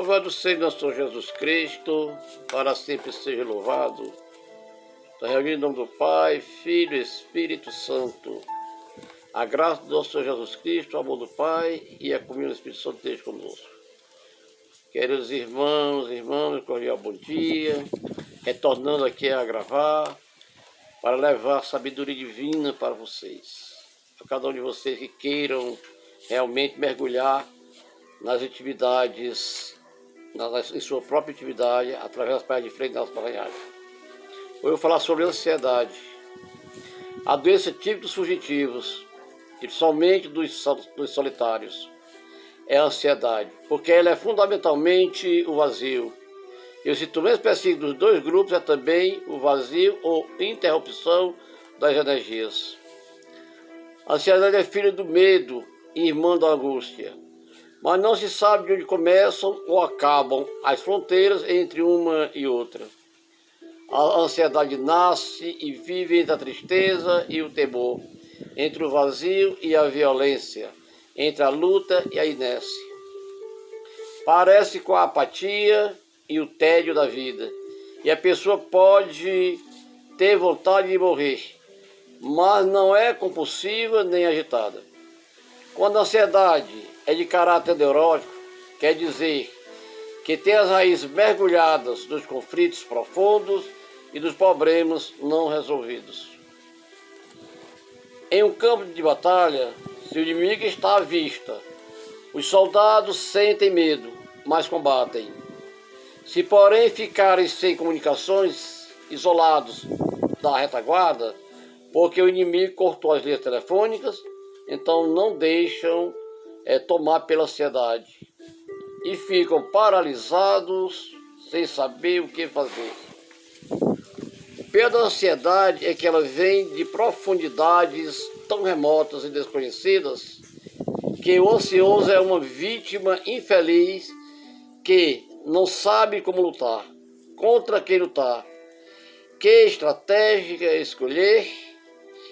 Louvado seja nosso Senhor Jesus Cristo, para sempre seja louvado. Está reunido em nome do Pai, Filho e Espírito Santo. A graça do nosso Senhor Jesus Cristo, o amor do Pai e a comunhão do Espírito Santo esteja conosco. Queridos irmãos, irmãs, cordial bom dia. Retornando aqui a gravar para levar a sabedoria divina para vocês. A cada um de vocês que queiram realmente mergulhar nas intimidades, em sua própria intimidade, através das páginas de frente das paranhadas. Hoje eu vou falar sobre ansiedade. A doença típica dos fugitivos, e somente dos solitários, é a ansiedade, porque ela é fundamentalmente o vazio. E o sintoma específico dos dois grupos é também o vazio ou interrupção das energias. A ansiedade é filha do medo e irmã da angústia, mas não se sabe de onde começam ou acabam as fronteiras entre uma e outra. A ansiedade nasce e vive entre a tristeza e o temor, entre o vazio e a violência, entre a luta e a inércia. Parece com a apatia e o tédio da vida, e a pessoa pode ter vontade de morrer, mas não é compulsiva nem agitada. Quando a ansiedade é de caráter neurótico, quer dizer que tem as raízes mergulhadas nos conflitos profundos e dos problemas não resolvidos. Em um campo de batalha, se o inimigo está à vista, os soldados sentem medo, mas combatem. Se, porém, ficarem sem comunicações, isolados da retaguarda, porque o inimigo cortou as linhas telefônicas, então não deixam tomar pela ansiedade e ficam paralisados sem saber o que fazer. O pior da ansiedade é que ela vem de profundidades tão remotas e desconhecidas que o ansioso é uma vítima infeliz que não sabe como lutar, contra quem lutar, que estratégia escolher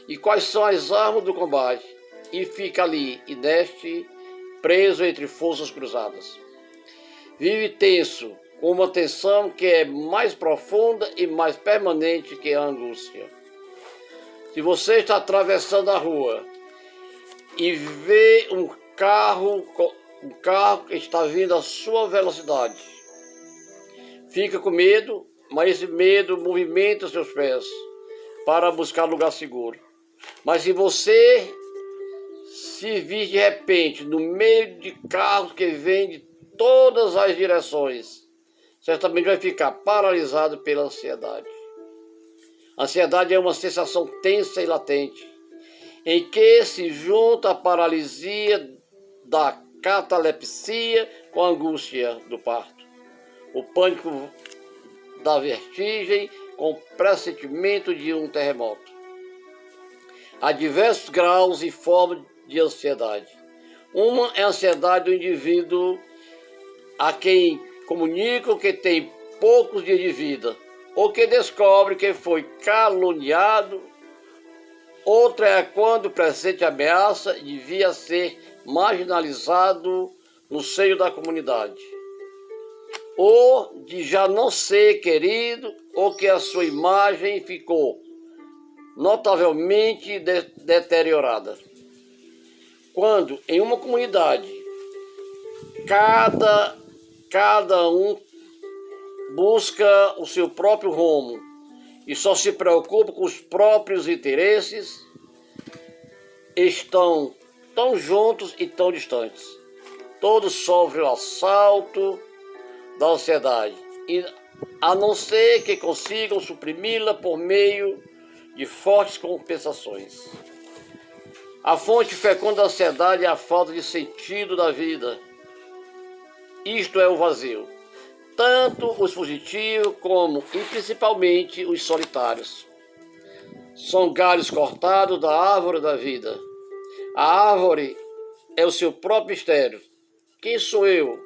e quais são as armas do combate, e fica ali, inerte, preso entre forças cruzadas. Vive tenso, com uma tensão que é mais profunda e mais permanente que a angústia. Se você está atravessando a rua e vê um carro que está vindo à sua velocidade, fica com medo, mas esse medo movimenta seus pés para buscar lugar seguro. Mas se você se vir de repente no meio de carros que vêm de todas as direções, certamente vai ficar paralisado pela ansiedade. A ansiedade é uma sensação tensa e latente, em que se junta a paralisia da catalepsia com a angústia do parto, o pânico da vertigem com o pressentimento de um terremoto. Há diversos graus e formas de ansiedade. Uma é a ansiedade do indivíduo a quem comunicam que tem poucos dias de vida, ou que descobre que foi caluniado. Outra é quando pressente ameaça e devia ser marginalizado no seio da comunidade, ou de já não ser querido, ou que a sua imagem ficou notavelmente deteriorada. Quando em uma comunidade cada um busca o seu próprio rumo e só se preocupa com os próprios interesses, estão tão juntos e tão distantes. Todos sofrem o assalto da ansiedade, e a não ser que consigam suprimi-la por meio de fortes compensações. A fonte fecunda da ansiedade é a falta de sentido da vida. Isto é o vazio. Tanto os fugitivos como e principalmente os solitários são galhos cortados da árvore da vida. A árvore é o seu próprio mistério. Quem sou eu?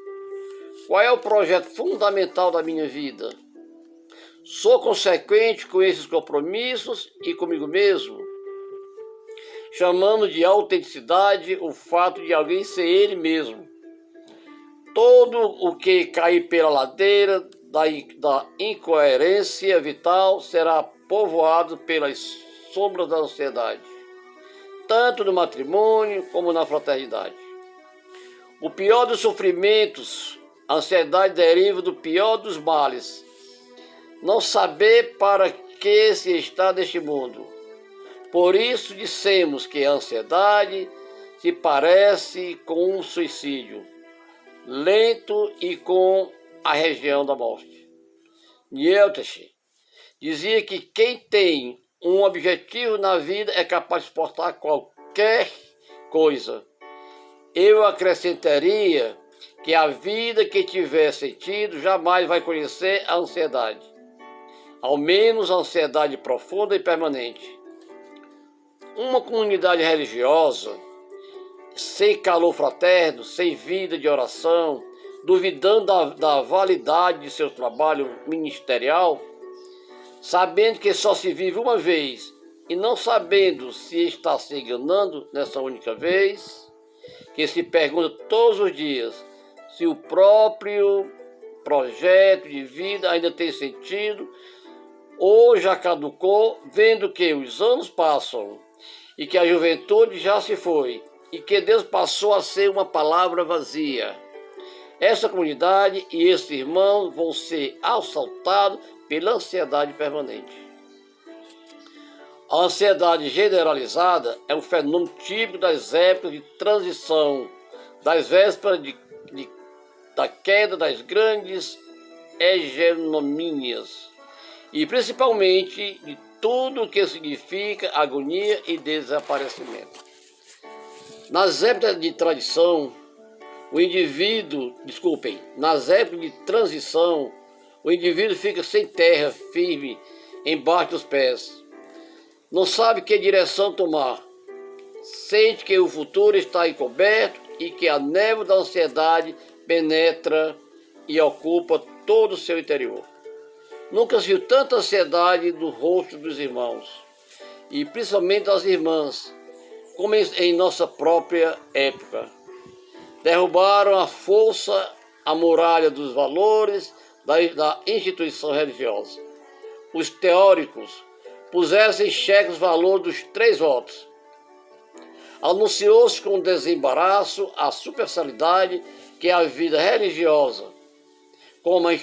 Qual é o projeto fundamental da minha vida? Sou consequente com esses compromissos e comigo mesmo? Chamamos de autenticidade o fato de alguém ser ele mesmo. Todo o que cair pela ladeira da incoerência vital será povoado pelas sombras da ansiedade, tanto no matrimônio como na fraternidade. O pior dos sofrimentos, a ansiedade deriva do pior dos males, não saber para que se está neste mundo. Por isso dissemos que a ansiedade se parece com um suicídio lento e com a região da morte. Nietzsche dizia que quem tem um objetivo na vida é capaz de suportar qualquer coisa. Eu acrescentaria que a vida que tiver sentido jamais vai conhecer a ansiedade, ao menos a ansiedade profunda e permanente. Uma comunidade religiosa sem calor fraterno, sem vida de oração, duvidando da validade de seu trabalho ministerial, sabendo que só se vive uma vez e não sabendo se está se enganando nessa única vez, que se pergunta todos os dias se o próprio projeto de vida ainda tem sentido ou já caducou, vendo que os anos passam e que a juventude já se foi e que Deus passou a ser uma palavra vazia. Essa comunidade e esses irmãos vão ser assaltados pela ansiedade permanente. A ansiedade generalizada é um fenômeno típico das épocas de transição, das vésperas da queda das grandes hegemonías e principalmente de tudo o que significa agonia e desaparecimento. Nas épocas de transição, o indivíduo fica sem terra firme embaixo dos pés. Não sabe que direção tomar. Sente que o futuro está encoberto e que a névoa da ansiedade penetra e ocupa todo o seu interior. Nunca se viu tanta ansiedade no rosto dos irmãos, e principalmente das irmãs, como em nossa própria época. Derrubaram a força, a muralha dos valores da instituição religiosa. Os teóricos puseram em xeque os valores dos 3 votos. Anunciou-se com desembaraço a superficialidade que a vida religiosa, como a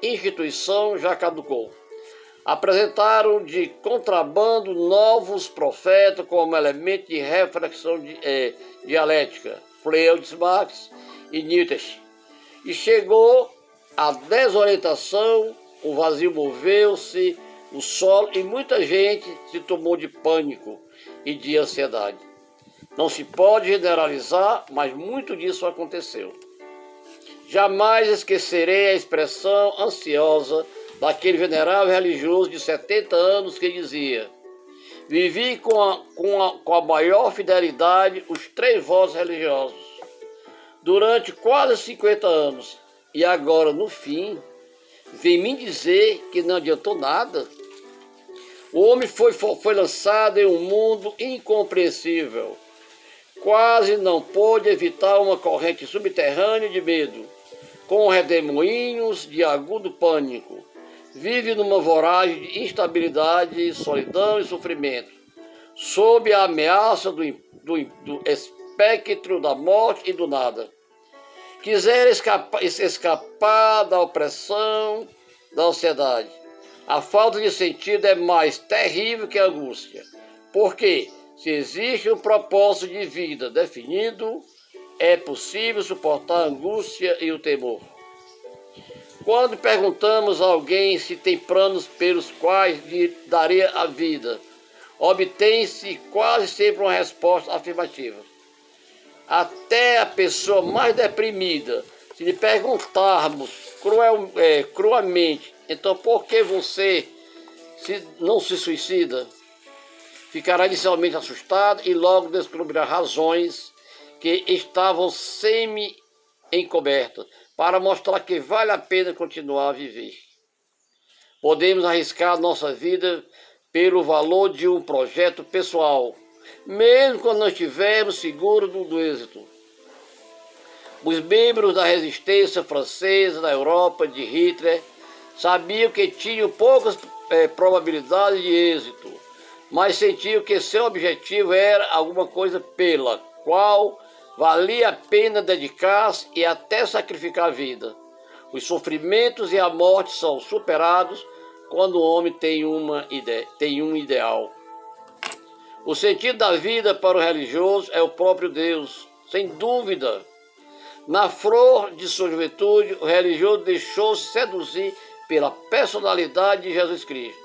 instituição, já caducou. Apresentaram de contrabando novos profetas como elemento de reflexão dialética, Freud, Marx e Nietzsche. E chegou a desorientação, o vazio moveu-se, o solo, e muita gente se tomou de pânico e de ansiedade. Não se pode generalizar, mas muito disso aconteceu. Jamais esquecerei a expressão ansiosa daquele venerável religioso de 70 anos que dizia: vivi com a maior fidelidade os 3 votos religiosos durante quase 50 anos, e agora, no fim, vem me dizer que não adiantou nada. O homem foi lançado em um mundo incompreensível. Quase não pôde evitar uma corrente subterrânea de medo, com redemoinhos de agudo pânico. Vive numa voragem de instabilidade, solidão e sofrimento, sob a ameaça do espectro da morte e do nada. Quiser escapar da opressão, da ansiedade. A falta de sentido é mais terrível que a angústia, porque se existe um propósito de vida definido, é possível suportar a angústia e o temor. Quando perguntamos a alguém se tem planos pelos quais lhe daria a vida, obtém-se quase sempre uma resposta afirmativa. Até a pessoa mais deprimida, se lhe perguntarmos cruamente, então por que você não se suicida? Ficará inicialmente assustado e logo descobrirá razões que estavam semi-encobertas para mostrar que vale a pena continuar a viver. Podemos arriscar nossa vida pelo valor de um projeto pessoal, mesmo quando não estivermos seguros do êxito. Os membros da resistência francesa na Europa de Hitler sabiam que tinham poucas probabilidades de êxito, mas sentiam que seu objetivo era alguma coisa pela qual valia a pena dedicar-se e até sacrificar a vida. Os sofrimentos e a morte são superados quando o homem tem um ideal. O sentido da vida para o religioso é o próprio Deus, sem dúvida. Na flor de sua juventude, o religioso deixou-se seduzir pela personalidade de Jesus Cristo.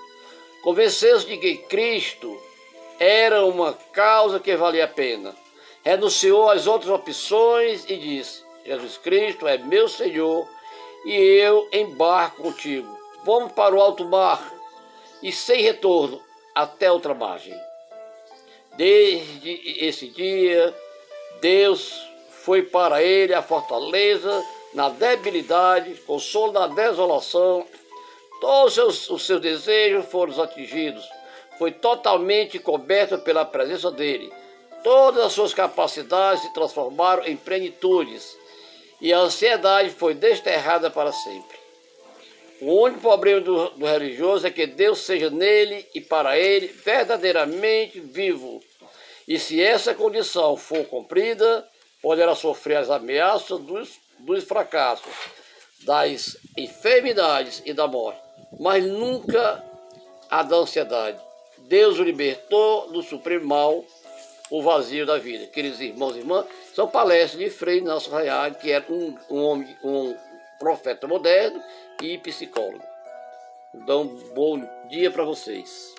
Convenceu-se de que Cristo era uma causa que valia a pena. Renunciou às outras opções e disse: Jesus Cristo é meu Senhor e eu embarco contigo. Vamos para o alto mar e sem retorno até outra margem. Desde esse dia, Deus foi para ele a fortaleza na debilidade, consolo na desolação. Todos os seus desejos foram atingidos. Foi totalmente coberto pela presença dele. Todas as suas capacidades se transformaram em plenitudes e a ansiedade foi desterrada para sempre. O único problema do religioso é que Deus seja nele e para ele verdadeiramente vivo. E se essa condição for cumprida, poderá sofrer as ameaças dos fracassos, das enfermidades e da morte, mas nunca a da ansiedade. Deus o libertou do supremo mal, o vazio da vida. Queridos irmãos e irmãs, são palestras de Frei Nelson Rayag, que era um profeta moderno e psicólogo. Então, bom dia para vocês.